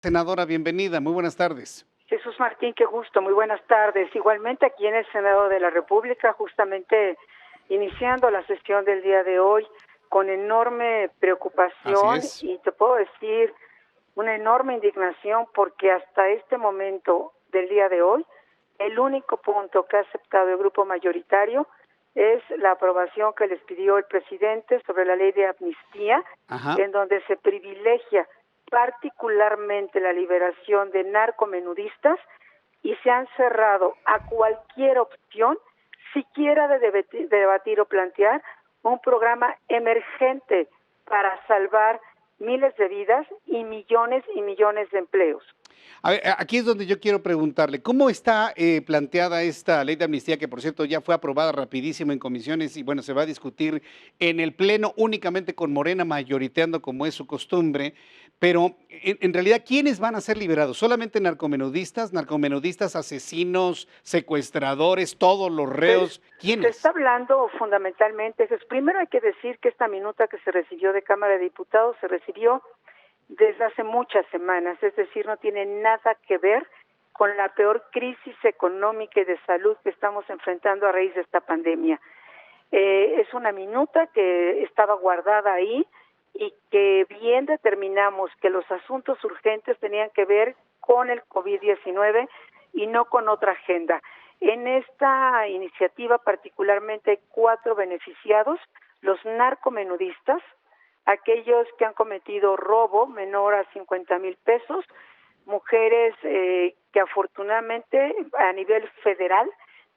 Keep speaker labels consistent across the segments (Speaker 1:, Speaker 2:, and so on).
Speaker 1: Senadora, bienvenida, muy buenas tardes.
Speaker 2: Jesús Martín, qué gusto, muy buenas tardes. Igualmente aquí en el Senado de la República, justamente iniciando la sesión del día de hoy con enorme
Speaker 1: Así
Speaker 2: preocupación
Speaker 1: es.
Speaker 2: y te puedo decir una enorme indignación porque hasta este momento del día de hoy, el único punto que ha aceptado el grupo mayoritario es la aprobación que les pidió el presidente sobre la ley de amnistía,
Speaker 1: Ajá.
Speaker 2: en donde se privilegia particularmente la liberación de narcomenudistas y se han cerrado a cualquier opción, siquiera de debatir o plantear un programa emergente para salvar miles de vidas y millones de empleos.
Speaker 1: A ver, aquí es donde yo quiero preguntarle, ¿cómo está planteada esta ley de amnistía que, por cierto, ya fue aprobada rapidísimo en comisiones y, bueno, se va a discutir en el Pleno únicamente con Morena mayoriteando como es su costumbre? Pero, en realidad, ¿quiénes van a ser liberados? ¿Solamente narcomenudistas, narcomenudistas, asesinos, secuestradores, todos los
Speaker 2: Se,
Speaker 1: reos?
Speaker 2: se está
Speaker 1: ¿Quiénes?
Speaker 2: hablando fundamentalmente, primero hay que decir que esta minuta que se recibió de Cámara de Diputados se recibió desde hace muchas semanas, es decir, no tiene nada que ver con la peor crisis económica y de salud que estamos enfrentando a raíz de esta pandemia. Es una minuta que estaba guardada ahí y que bien determinamos que los asuntos urgentes tenían que ver con el COVID-19 y no con otra agenda. En esta iniciativa particularmente hay 4 beneficiados: los narcomenudistas, aquellos que han cometido robo menor a 50,000 pesos, mujeres que afortunadamente a nivel federal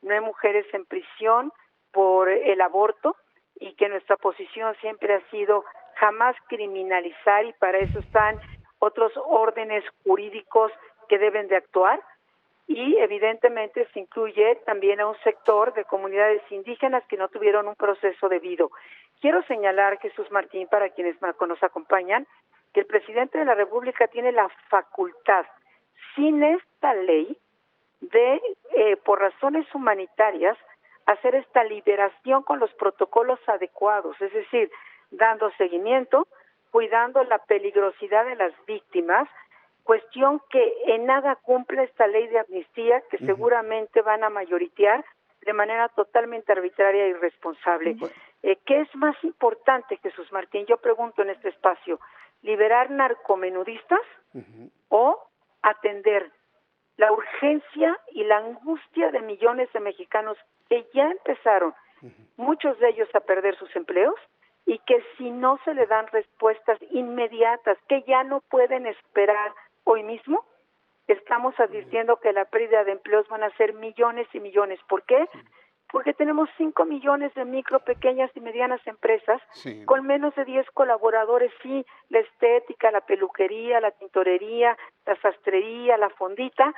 Speaker 2: no hay mujeres en prisión por el aborto y que nuestra posición siempre ha sido jamás criminalizar, y para eso están otros órdenes jurídicos que deben de actuar. Y evidentemente se incluye también a un sector de comunidades indígenas que no tuvieron un proceso debido. Quiero señalar, Jesús Martín, para quienes nos acompañan, que el presidente de la República tiene la facultad, sin esta ley, de, por razones humanitarias, hacer esta liberación con los protocolos adecuados, es decir, dando seguimiento, cuidando la peligrosidad de las víctimas, cuestión que en nada cumple esta ley de amnistía que
Speaker 1: Ujú.
Speaker 2: seguramente van a mayoritear de manera totalmente arbitraria e irresponsable.
Speaker 1: Bue-
Speaker 2: ¿Qué es más importante, Jesús Martín? Yo pregunto en este espacio, ¿liberar narcomenudistas
Speaker 1: Ujú.
Speaker 2: o atender la urgencia y la angustia de millones de mexicanos que ya empezaron, muchos de ellos, a perder sus empleos, y que si no se le dan respuestas inmediatas, que ya no pueden esperar hoy mismo, estamos advirtiendo que la pérdida de empleos van a ser millones y millones? ¿Por qué? Porque tenemos 5 millones de micro, pequeñas y medianas empresas
Speaker 1: Sí.
Speaker 2: con menos de 10 colaboradores. Sí, la estética, la peluquería, la tintorería, la sastrería, la fondita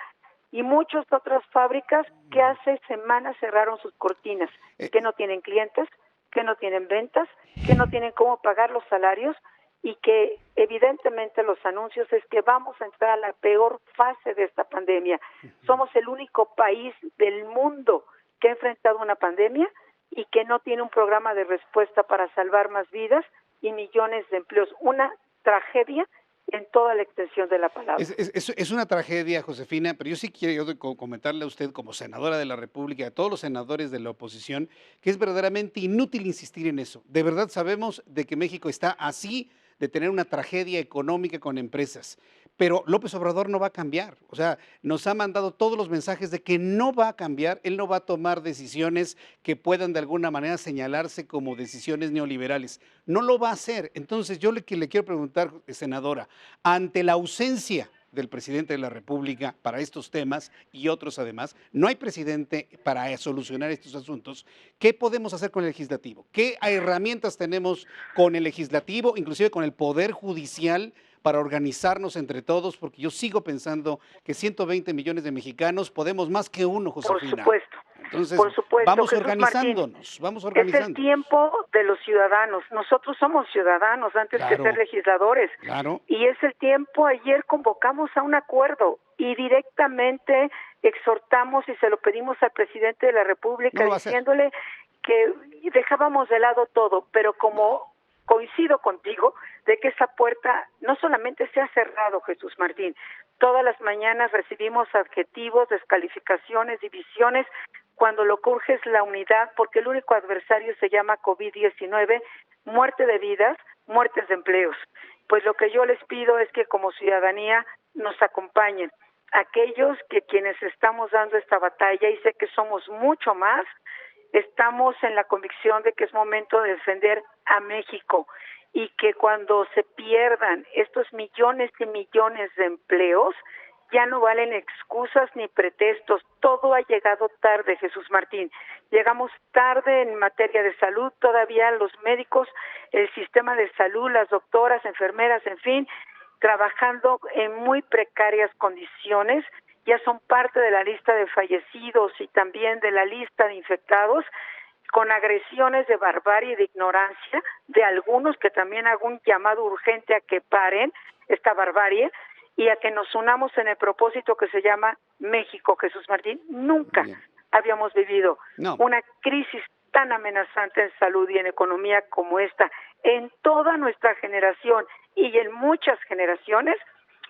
Speaker 2: y muchas otras fábricas que hace semanas cerraron sus cortinas,
Speaker 1: Eh,
Speaker 2: que no tienen clientes, que no tienen ventas, que no tienen cómo pagar los salarios, y que evidentemente los anuncios es que vamos a entrar a la peor fase de esta pandemia. Somos el único país del mundo que ha enfrentado una pandemia y que no tiene un programa de respuesta para salvar más vidas y millones de empleos. Una tragedia en toda la extensión de la palabra.
Speaker 1: Es una tragedia, Josefina, pero yo sí quiero comentarle a usted, como senadora de la República, y a todos los senadores de la oposición, que es verdaderamente inútil insistir en eso. De verdad sabemos de que México está así de tener una tragedia económica con empresas, pero López Obrador no va a cambiar. O sea, nos ha mandado todos los mensajes de que no va a cambiar, él no va a tomar decisiones que puedan de alguna manera señalarse como decisiones neoliberales. No lo va a hacer. Entonces, yo que le quiero preguntar, senadora, ante la ausencia del presidente de la República para estos temas y otros además, no hay presidente para solucionar estos asuntos. ¿Qué podemos hacer con el legislativo? ¿Qué herramientas tenemos con el legislativo, inclusive con el poder judicial, para organizarnos entre todos? Porque yo sigo pensando que 120 millones de mexicanos podemos más que uno, Josefina. Entonces,
Speaker 2: Por supuesto,
Speaker 1: vamos
Speaker 2: Jesús Martín.
Speaker 1: organizándonos, vamos
Speaker 2: Es el
Speaker 1: organizándonos.
Speaker 2: tiempo de los ciudadanos. Nosotros somos ciudadanos antes que ser
Speaker 1: Claro,
Speaker 2: legisladores.
Speaker 1: claro.
Speaker 2: Y es el tiempo. Ayer convocamos a un acuerdo y directamente exhortamos y se lo pedimos al presidente de la
Speaker 1: No
Speaker 2: República
Speaker 1: lo va a hacer.
Speaker 2: diciéndole que dejábamos de lado todo, pero como coincido contigo de que esa puerta no solamente se ha cerrado, Jesús Martín. Todas las mañanas recibimos adjetivos, descalificaciones, divisiones, cuando lo que urge es la unidad, porque el único adversario se llama COVID-19, muerte de vidas, muertes de empleos. Pues lo que yo les pido es que como ciudadanía nos acompañen. Aquellos que quienes estamos dando esta batalla, y sé que somos mucho más, estamos en la convicción de que es momento de defender a México y que cuando se pierdan estos millones y millones de empleos, ya no valen excusas ni pretextos. Todo ha llegado tarde, Jesús Martín. Llegamos tarde en materia de salud, todavía los médicos, el sistema de salud, las doctoras, enfermeras, en fin, trabajando en muy precarias condiciones, ya son parte de la lista de fallecidos y también de la lista de infectados, con agresiones de barbarie y de ignorancia de algunos, que también hago un llamado urgente a que paren esta barbarie y a que nos unamos en el propósito que se llama México, Jesús Martín. Nunca habíamos vivido una crisis tan amenazante en salud y en economía como esta, en toda nuestra generación y en muchas generaciones,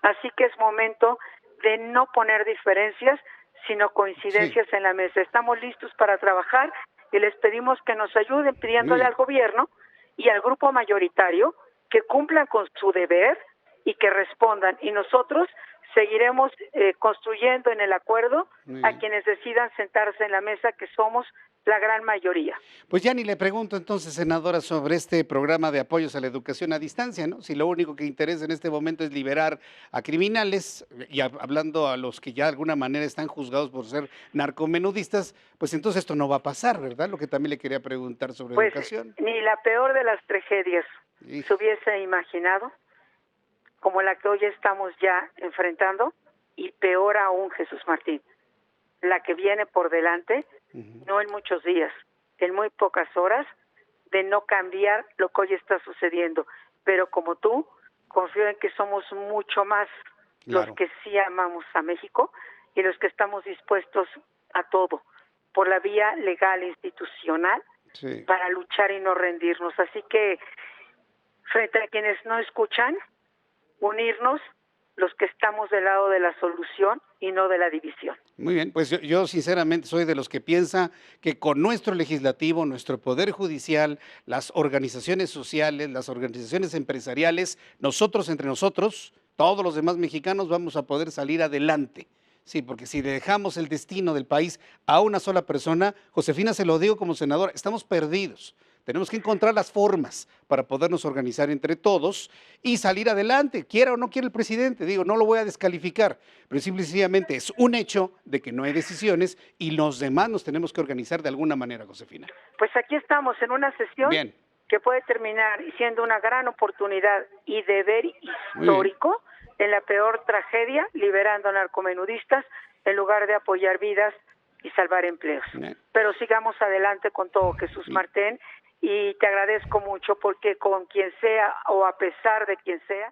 Speaker 2: así que es momento de no poner diferencias, sino coincidencias en la mesa. Estamos listos para trabajar y les pedimos que nos ayuden pidiéndole al gobierno y al grupo mayoritario que cumplan con su deber y que respondan. Y nosotros seguiremos construyendo en el acuerdo a quienes decidan sentarse en la mesa, que somos la gran mayoría.
Speaker 1: Pues ya ni le pregunto entonces, senadora, sobre este programa de apoyos a la educación a distancia, ¿no? Si lo único que interesa en este momento es liberar a criminales, y hablando a los que ya de alguna manera están juzgados por ser narcomenudistas, pues entonces esto no va a pasar, ¿verdad? Lo que también le quería preguntar sobre educación.
Speaker 2: Ni la peor de las tragedias se hubiese imaginado como la que hoy estamos ya enfrentando, y peor aún, Jesús Martín, la que viene por delante, no en muchos días, en muy pocas horas, de no cambiar lo que hoy está sucediendo. Pero como tú, confío en que somos mucho más los que sí amamos a México y los que estamos dispuestos a todo, por la vía legal e institucional, para luchar y no rendirnos. Así que, frente a quienes no escuchan, unirnos los que estamos del lado de la solución y no de la división.
Speaker 1: Muy bien, pues yo sinceramente soy de los que piensa que con nuestro legislativo, nuestro poder judicial, las organizaciones sociales, las organizaciones empresariales, nosotros entre nosotros, todos los demás mexicanos vamos a poder salir adelante. Sí, porque si dejamos el destino del país a una sola persona, Josefina, se lo digo como senadora, estamos perdidos. Tenemos que encontrar las formas para podernos organizar entre todos y salir adelante, quiera o no quiera el presidente. Digo, no lo voy a descalificar, pero simplemente es un hecho de que no hay decisiones y los demás nos tenemos que organizar de alguna manera, Josefina.
Speaker 2: Pues aquí estamos en una sesión que puede terminar siendo una gran oportunidad y deber histórico en la peor tragedia, liberando a narcomenudistas en lugar de apoyar vidas y salvar empleos. Pero sigamos adelante con todo, Jesús Martín, y te agradezco mucho porque con quien sea o a pesar de quien sea,